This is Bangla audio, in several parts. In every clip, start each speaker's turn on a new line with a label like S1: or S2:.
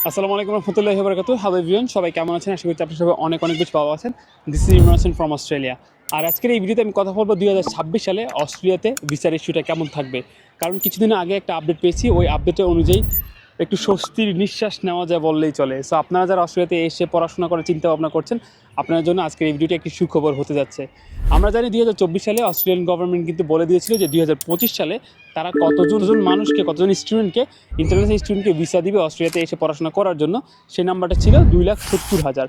S1: আসসালামু আলাইকুম রহমতুল্লাহি ওয়া বারাকাতুহু। হ্যালো এভরিওয়ান, সবাই কেমন আছেন? আশা করছি আপনারা সবাই অনেক অনেক বেশি ভালো আছেন। This is Imran Hossain from Australia. আর আজকের এই ভিডিওতে আমি কথা বলবো 2026 সালে অস্ট্রেলিয়াতে ভিসার ইস্যুটা কেমন থাকবে। কারণ কিছুদিন আগে একটা আপডেট পেয়েছি, ওই আপডেটের অনুযায়ী একটু স্বস্তির নিঃশ্বাস নেওয়া যায় বললেই চলে। সো আপনারা যারা অস্ট্রেলিয়াতে এসে পড়াশোনা করার চিন্তা ভাবনা করছেন, আপনাদের জন্য আজকের এই ভিডিওটি একটি সুখবর হতে যাচ্ছে। আমরা জানি 2024 সালে অস্ট্রেলিয়ান গভর্নমেন্ট কিন্তু বলে দিয়েছিল যে 2025 সালে তারা কতজন মানুষকে, কতজন স্টুডেন্টকে, ইন্টারন্যাশনাল স্টুডেন্টকে ভিসা দিবে অস্ট্রেলিয়াতে এসে পড়াশোনা করার জন্য। সেই নাম্বারটা ছিল 2,70,000।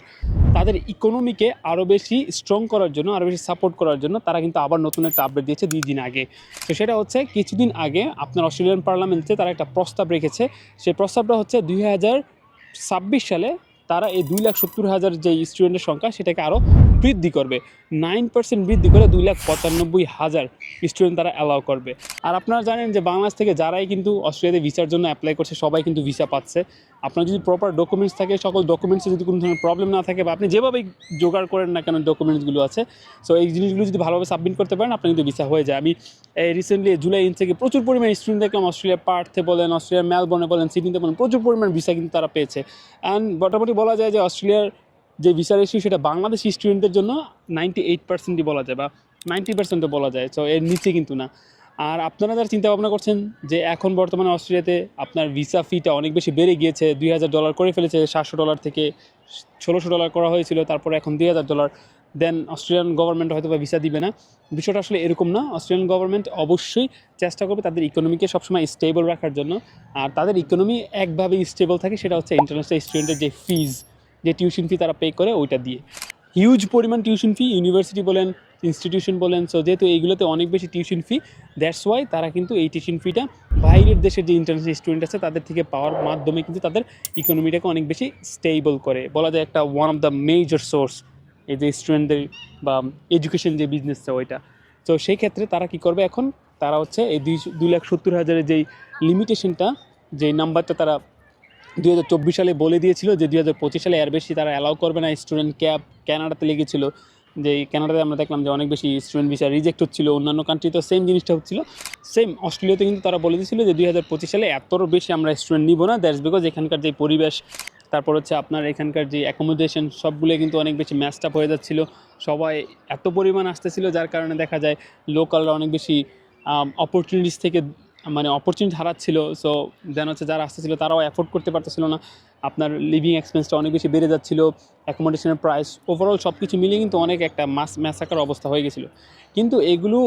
S1: তাদের ইকোনমিকে আরও বেশি স্ট্রং করার জন্য, আরও বেশি সাপোর্ট করার জন্য তারা কিন্তু আবার নতুন একটা আপডেট দিয়েছে 2 দিন আগে। তো সেটা হচ্ছে কিছুদিন আগে আপনার অস্ট্রেলিয়ান পার্লামেন্টে তারা একটা প্রস্তাব রেখেছে। সেই প্রস্তাবটা হচ্ছে 2026 সালে তারা এই 2,70,000 যে স্টুডেন্টের সংখ্যা সেটাকে আরও বৃদ্ধি করবে। 9% বৃদ্ধি করে 2,95,000 স্টুডেন্ট তারা অ্যালাউ করবে। আর আপনারা জানেন যে বাংলাদেশ থেকে যারাই কিন্তু অস্ট্রেলিয়াতে ভিসার জন্য অ্যাপ্লাই করছে সবাই কিন্তু ভিসা পাচ্ছে। আপনার যদি প্রপার ডকুমেন্টস থাকে, সকল ডকুমেন্টসে যদি কোনো ধরনের প্রবলেম না থাকে, বা আপনি যেভাবেই জোগাড় করেন না কেন ডকুমেন্টসগুলো আছে, সো এই জিনিসগুলো যদি ভালোভাবে সাবমিট করতে পারেন আপনার কিন্তু ভিসা হয়ে যায়। আমি এই রিসেন্টলি জুলাই থেকে প্রচুর পরিমাণে স্টুডেন্ট দেখলাম অস্ট্রেলিয়ার পার্থে বলেন, অস্ট্রেলিয়ার মেলবোর্নে বলেন, সিডনিতে বলেন, প্রচুর পরিমাণ ভিসা কিন্তু তারা পেয়েছে। অ্যান্ড মোটামুটি বলা যায় যে অস্ট্রেলিয়ার যে ভিসার ইস্যু সেটা বাংলাদেশি স্টুডেন্টদের জন্য 98%ই বলা যায়, বা 90%ও বলা যায়। সো এর নিচে কিন্তু না। আর আপনারা যারা চিন্তা ভাবনা করছেন যে এখন বর্তমানে অস্ট্রেলিয়াতে আপনার ভিসা ফিটা অনেক বেশি বেড়ে গিয়েছে, $2,000 করে ফেলেছে, $700 থেকে $1,600 করা হয়েছিল, তারপরে এখন $2,000, দেন অস্ট্রেলিয়ান গভর্নমেন্ট হয়তো বা ভিসা দিবে না। বিষয়টা আসলে এরকম না। অস্ট্রেলিয়ান গভর্নমেন্ট অবশ্যই চেষ্টা করবে তাদের ইকোনমিকে সবসময় স্টেবল রাখার জন্য। আর তাদের ইকোনমি একভাবেই স্টেবল থাকে, সেটা হচ্ছে ইন্টারন্যাশনাল স্টুডেন্টের যে ফিজ, যে টিউশন ফি তারা পে করে ওইটা দিয়ে। হিউজ পরিমাণ টিউশন ফি, ইউনিভার্সিটি বলেন, ইনস্টিটিউশন বলেন। সো যেহেতু এইগুলোতে অনেক বেশি টিউশন ফি, দ্যাটস ওয়াই তারা কিন্তু এই টিউশন ফিটা বাইরের দেশের যে ইন্টারন্যাশনাল স্টুডেন্ট আছে তাদের থেকে পাওয়ার মাধ্যমে কিন্তু তাদের ইকোনমিটাকে অনেক বেশি স্টেবল করে। বলা যায় একটা one of the major source এই যে স্টুডেন্টদের বা এডুকেশন যে বিজনেসটা ওইটা। তো সেই ক্ষেত্রে তারা কি করবে এখন, তারা হচ্ছে এই 2,70,000-এর যেই লিমিটেশনটা, যেই নাম্বারটা তারা 2024 সালে বলে দিয়েছিল যে 2025 সালে এর বেশি তারা অ্যালাউ করবে না। স্টুডেন্ট ক্যাপ কানাডাতে লেগেছিল, যে কানাডাতে আমরা দেখলাম যে অনেক বেশি স্টুডেন্ট ভিসা রিজেক্ট হচ্ছিল, অন্যান্য কান্ট্রিতেও সেম জিনিসটা হচ্ছিল। সেম অস্ট্রেলিয়াতে কিন্তু তারা বলে দিয়েছিল যে 2025 সালে এতর বেশি আমরা স্টুডেন্ট নিব না। দ্যাটস বিকজ এখানকার যে পরিবেশ, তারপর হচ্ছে আপনার এখানকার যে অ্যাকোমোডেশন, সবগুলো কিন্তু অনেক বেশি ম্যাচড আপ হয়ে যাচ্ছিলো। সবাই এত পরিমাণ আসতেছিল যার কারণে দেখা যায় লোকালরা অনেক বেশি অপরচুনিটিস থেকে মানে অপরচুনিটি হারাচ্ছিল। সো দেন হচ্ছে যারা আসতেছিল তারাও অ্যাফোর্ড করতে পারতেছিল না। আপনার লিভিং এক্সপেন্সটা অনেক বেশি বেড়ে যাচ্ছিল, অ্যাকোমোডেশনের প্রাইস, ওভারঅল সব কিছু মিলিয়ে কিন্তু অনেক একটা ম্যাসাকার অবস্থা হয়ে গেছিলো। কিন্তু এগুলো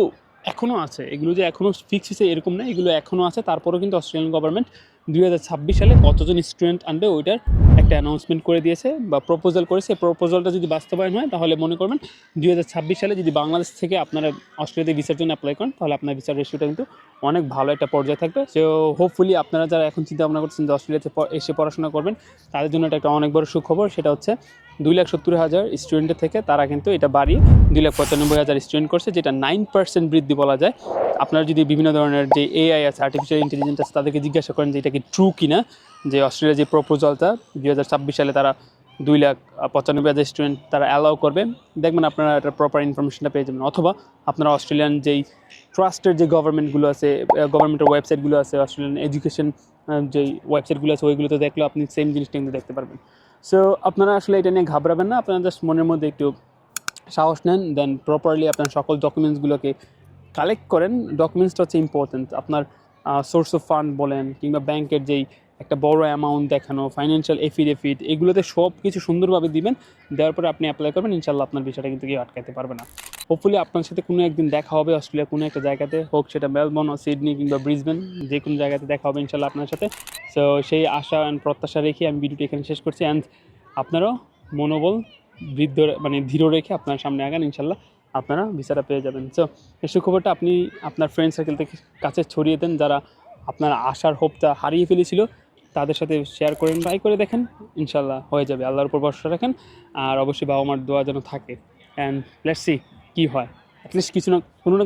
S1: এখনও আছে, এগুলো যে এখনও ফিক্স হয়েছে এরকম না, এগুলো এখনও আছে। তারপরেও কিন্তু অস্ট্রেলিয়ান গভর্নমেন্ট 2026 সালে কতজন স্টুডেন্ট আনবে ওইটার একটা অ্যানাউন্সমেন্ট করে দিয়েছে বা প্রপোজাল করেছে। প্রপোজালটা যদি বাস্তবায়ন হয় তাহলে মনে করবেন 2026 সালে যদি বাংলাদেশ থেকে আপনারা অস্ট্রেলিয়াতে ভিসার জন্য অ্যাপ্লাই করেন তাহলে আপনার ভিসার রেশিওটা কিন্তু অনেক ভালো একটা পর্যায়ে থাকবে। সো হোপফুলি আপনারা যারা এখন চিন্তা ভাবনা করছেন যে অস্ট্রেলিয়াতে এসে পড়াশোনা করবেন তাদের জন্য এটা একটা অনেক বড় সুখবর। সেটা হচ্ছে 2,70,000 স্টুডেন্টের থেকে তারা কিন্তু এটা বাড়িয়ে 2,95,000 স্টুডেন্ট করছে, যেটা 9% বৃদ্ধি বলা যায়। আপনারা যদি বিভিন্ন ধরনের যে এআই আছে, আর্টিফিশিয়াল ইন্টেলিজেন্স আছে, তাদেরকে জিজ্ঞাসা করেন যে এটা কি ট্রু কিনা, যে অস্ট্রেলিয়ার যে প্রপোজালটা 2026 সালে তারা 2,95,000 স্টুডেন্ট তারা অ্যালাউ করবে, দেখবেন আপনারা একটা প্রপার ইনফরমেশনটা পেয়ে যাবেন। অথবা আপনারা অস্ট্রেলিয়ান যেই ট্রাস্টের যে গভর্নমেন্টগুলো আছে, গভর্নমেন্টের ওয়েবসাইটগুলো আছে, অস্ট্রেলিয়ান এডুকেশন যেই ওয়েবসাইটগুলো আছে ওইগুলোতে দেখলেও আপনি সেম জিনিসটা কিন্তু দেখতে পারবেন। সো আপনারা আসলে এটা নিয়ে ঘাবড়াবেন না, আপনারা জাস্ট মনের মধ্যে একটু সাহস নেন, দেন প্রপারলি আপনার সকল ডকুমেন্টসগুলোকে কালেক্ট করেন। ডকুমেন্টসটা হচ্ছে ইম্পর্টেন্ট। আপনার সোর্স অফ ফান্ড বলেন কিংবা ব্যাংকের যেই একটা বড় অ্যামাউন্ট দেখানো, ফাইন্যান্সিয়াল এফিডেভিট, এগুলোতে সব কিছু সুন্দরভাবে দিবেন। দেওয়ার পরে আপনি অ্যাপ্লাই করবেন, ইনশাল্লাহ আপনার বিষয়টা কিন্তু কেউ আটকাতে পারবে না। হোপফুলি আপনার সাথে কোনো একদিন দেখা হবে অস্ট্রেলিয়ার কোনো একটা জায়গাতে, হোক সেটা মেলবোর্ন, সিডনি কিংবা ব্রিসবেন, যে কোনো জায়গাতে দেখা হবে ইনশাল্লাহ আপনার সাথে। সো সেই আশা অ্যান্ড প্রত্যাশা রেখে আমি ভিডিওটি এখানে শেষ করছি। অ্যান্ড আপনারাও মনোবল দৃঢ় রেখে আপনার সামনে আগান, ইনশাল্লাহ আপনারা ভিসাটা পেয়ে যাবেন। সো এই সুখবরটা আপনি আপনার ফ্রেন্ড সার্কেল থেকে কাছে ছড়িয়ে দেন, যারা আপনার আশার হোপটা হারিয়ে ফেলেছিল তাদের সাথে শেয়ার করেন, ট্রাই করে দেখেন, ইনশাল্লাহ হয়ে যাবে। আল্লাহর উপর ভরসা রাখেন। আর অবশ্যই বাবা মার দোয়া যেন থাকে। অ্যান্ড লেটস সি কী হয়, অ্যাটলিস্ট কিছু না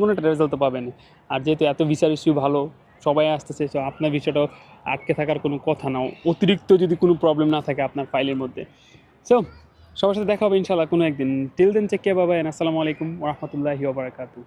S1: কোনো একটা রেজাল্ট তো পাবেন। আর যেহেতু এত ভিসার ইস্যু ভালো, সবাই আসতেছে, তো আপনার বিষয়টাও আটকে থাকার কোনো কথা না, অতিরিক্ত যদি কোনো প্রবলেম না থাকে আপনার ফাইলের মধ্যে। সো সবার সাথে দেখা হবে ইনশাল্লাহ কোনো একদিন। টিল দেন চেক কেয়ার, বাবা, আসসালামু আলাইকুম ওয়া রাহমাতুল্লাহি ওয়া বারাকাতুহু।